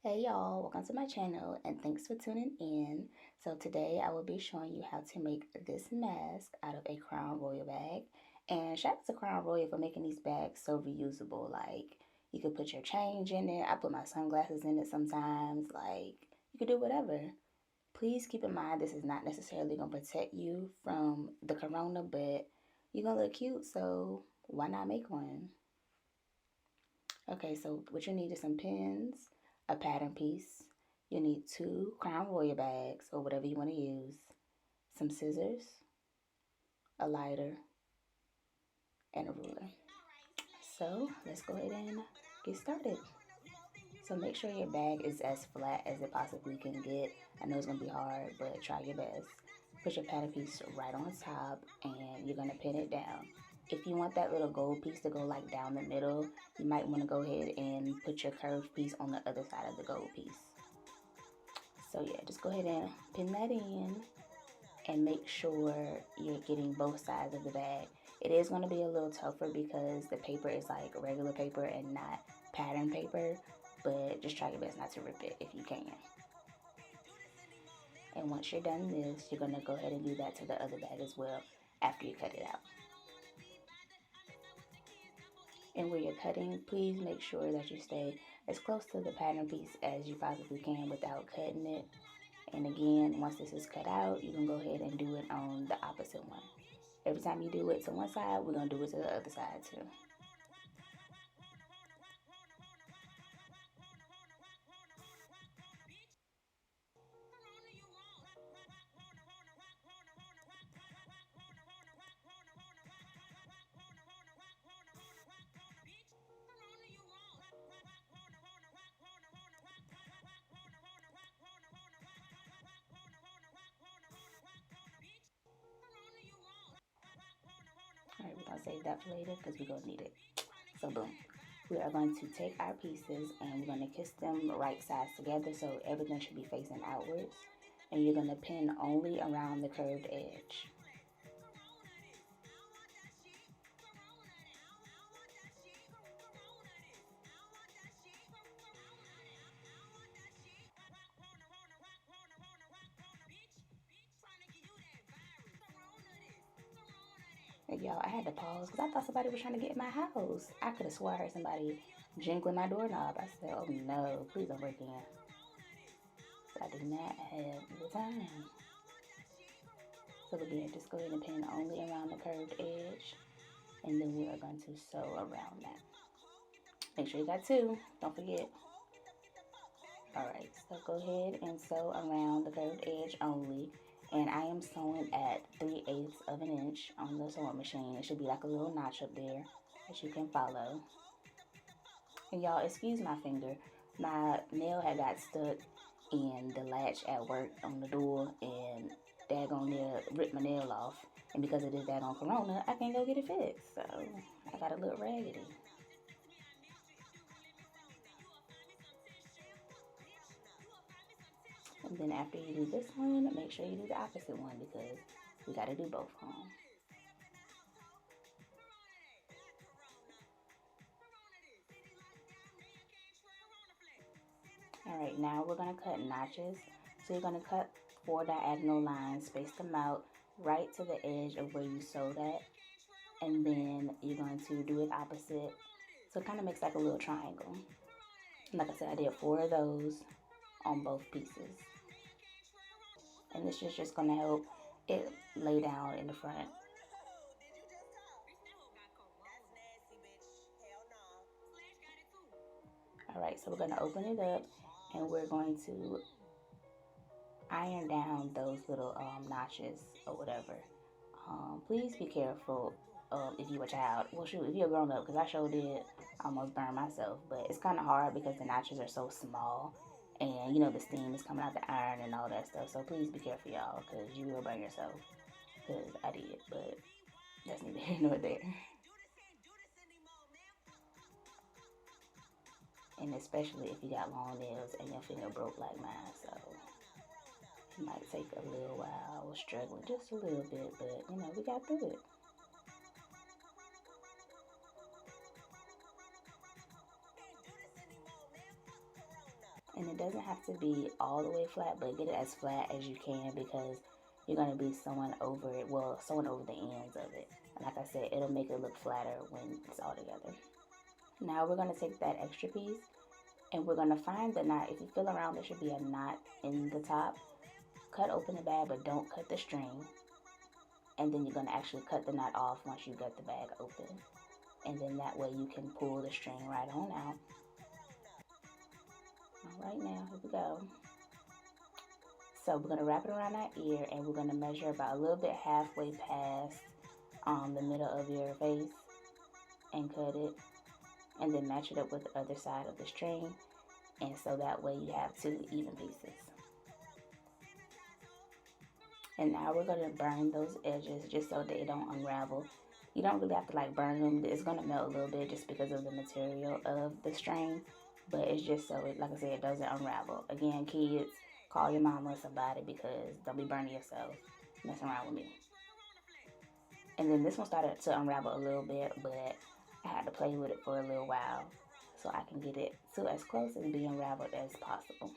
Hey y'all, welcome to my channel and thanks for tuning in. So today I will be showing you how to make this mask out of a Crown Royal bag. And shout out to Crown Royal for making these bags so reusable. Like you could put your change in it. I put my sunglasses in it sometimes. Like you could do whatever. Please keep in mind this is not necessarily going to protect you from the corona, but you're going to look cute, so why not make one? Okay, so what you need is some pins, a pattern piece. You need two Crown Royal bags or whatever you want to use, some scissors, a lighter, and a ruler. So let's go ahead and get started. So make sure your bag is as flat as it possibly can get. I know it's going to be hard, but try your best. Put your pattern piece right on top and you're going to pin it down. If you want that little gold piece to go like down the middle, you might want to go ahead and put your curved piece on the other side of the gold piece. So yeah, just go ahead and pin that in and make sure you're getting both sides of the bag. It is going to be a little tougher because the paper is like regular paper and not pattern paper, but just try your best not to rip it if you can. And once you're done this, you're going to go ahead and do that to the other bag as well after you cut it out. And where you're cutting, please make sure that you stay as close to the pattern piece as you possibly can without cutting it. And again, once this is cut out, you can go ahead and do it on the opposite one. Every time you do it to one side, we're going to do it to the other side too. All right, we're going to save that for later because we're going to need it. So boom. We are going to take our pieces and we're going to kiss them right sides together so everything should be facing outwards. And you're going to pin only around the curved edge. And y'all, I had to pause because I thought somebody was trying to get in my house. I could have swore I heard somebody jingling my doorknob. I said, oh no, please don't break in. But I did not have the time. So again, just go ahead and pin only around the curved edge. And then we are going to sew around that. Make sure you got two. Don't forget. Alright, so go ahead and sew around the curved edge only. And I am sewing at 3/8 of an inch on the sewing machine. It should be like a little notch up there that you can follow. And y'all, excuse my finger. My nail had got stuck in the latch at work on the door, and daggone near ripped my nail off. And because it is that on corona, I can't go get it fixed. So I got a little raggedy. And then after you do this one, make sure you do the opposite one because we got to do both of them. Alright, now we're going to cut notches. So you're going to cut 4 diagonal lines, space them out right to the edge of where you sewed at. And then you're going to do it opposite. So it kind of makes like a little triangle. And like I said, I did 4 of those on both pieces. And this is just going to help it lay down in the front. Alright, so we're going to open it up and we're going to iron down those little notches or whatever. Please be careful if you're a child. Well, shoot, if you're a grown up, because I sure did almost burn myself. But it's kind of hard because the notches are so small. And, you know, the steam is coming out the iron and all that stuff. So please be careful, y'all, because you will burn yourself. Because I did, but that's neither here nor there. And especially if you got long nails and your finger broke like mine. So it might take a little while. I was struggling just a little bit, but, you know, we got through it. And it doesn't have to be all the way flat, but get it as flat as you can because you're going to be sewing over it, well, sewing over the ends of it. And like I said, it'll make it look flatter when it's all together. Now we're going to take that extra piece and we're going to find the knot. If you feel around, there should be a knot in the top. Cut open the bag, but don't cut the string. And then you're going to actually cut the knot off once you get the bag open. And then that way you can pull the string right on out. All right, now here we go. So we're going to wrap it around our ear and we're going to measure about a little bit halfway past the middle of your face and cut it. And then match it up with the other side of the string. And so that way you have two even pieces. And now we're going to burn those edges just so they don't unravel. You don't really have to like burn them. It's going to melt a little bit just because of the material of the string. But it's just so, like I said, it doesn't unravel. Again, kids, call your mama or somebody because don't be burning yourself messing around with me. And then this one started to unravel a little bit, but I had to play with it for a little while so I can get it to as close and be unraveled as possible.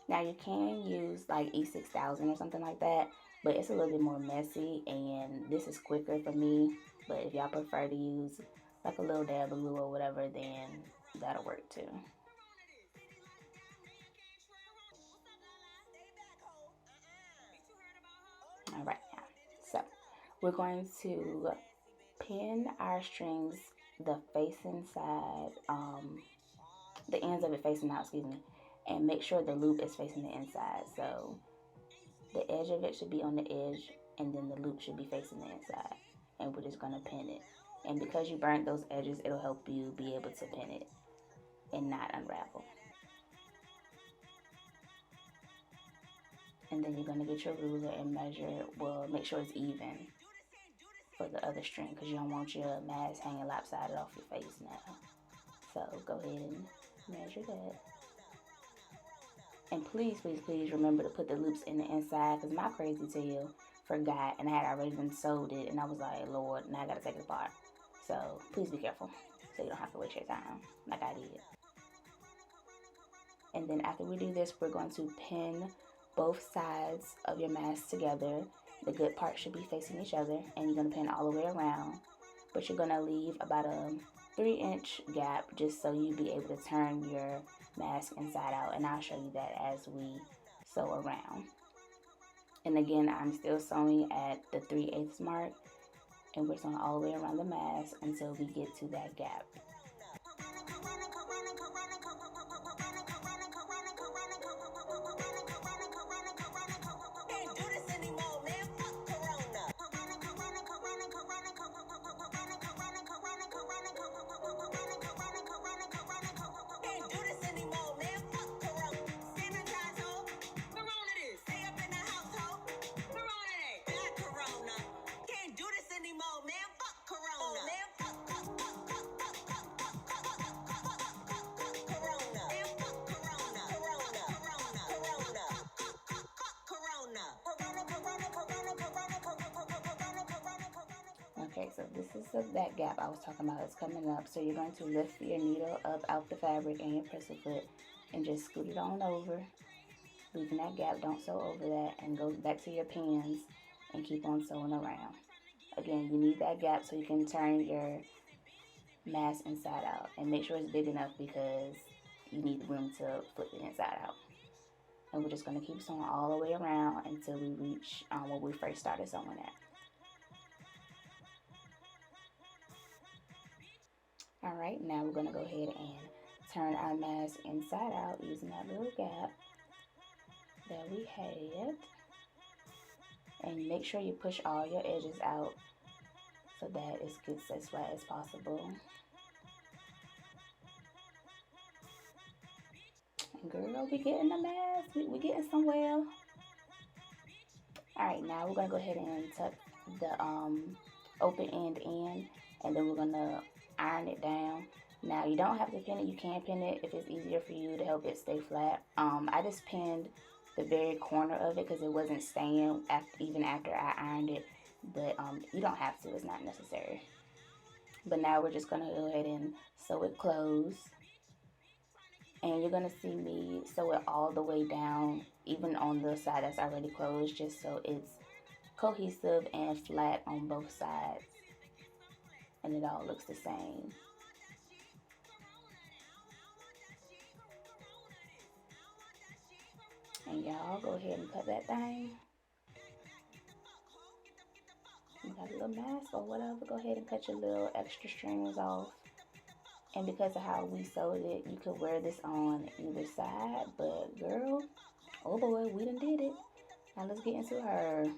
Now you can use like E6000 or something like that, but it's a little bit more messy and this is quicker for me. But if y'all prefer to use like a little dab of glue or whatever, then that'll work too. All right, now, so we're going to pin our strings the facing side, the ends of it facing out, excuse me, and make sure the loop is facing the inside. So the edge of it should be on the edge and then the loop should be facing the inside. And we're just going to pin it. And because you burnt those edges, it'll help you be able to pin it and not unravel. And then you're going to get your ruler and measure, well, make sure it's even for the other string because you don't want your mask hanging lopsided off your face now. So go ahead and measure that. And please, please, please remember to put the loops in the inside because my crazy tail forgot and I had already been sewed it and I was like, Lord, now I got to take it apart. So please be careful so you don't have to waste your time like I did. And then after we do this, we're going to pin both sides of your mask together. The good part should be facing each other and you're going to pin all the way around. But you're going to leave about a 3-inch gap just so you be able to turn your mask inside out. And I'll show you that as we sew around. And again, I'm still sewing at the 3/8 mark. And we're sewing all the way around the mask until we get to that gap. Okay, so this is that gap I was talking about. It's coming up. So you're going to lift your needle up out the fabric and your presser foot and just scoot it on over, leaving that gap. Don't sew over that and go back to your pins and keep on sewing around. Again, you need that gap so you can turn your mask inside out and make sure it's big enough because you need room to flip it inside out. And we're just going to keep sewing all the way around until we reach where we first started sewing at. All right, now we're going to go ahead and turn our mask inside out using that little gap that we had. And make sure you push all your edges out so that it gets as flat as possible. And girl, we getting the mask. We getting somewhere. All right, now we're going to go ahead and tuck the open end in. And then we're going to iron it down. Now you don't have to pin it. You can pin it if it's easier for you to help it stay flat. I just pinned the very corner of it because it wasn't staying even after I ironed it. But you don't have to. It's not necessary. But now we're just going to go ahead and sew it closed. And you're gonna see me sew it all the way down, even on the side that's already closed, just so it's cohesive and flat on both sides, and it all looks the same. And y'all go ahead and cut that thing. You got a little mask or whatever, go ahead and cut your little extra strings off. And because of how we sewed it, you could wear this on either side. But girl, oh boy, we done did it. Now let's get into her.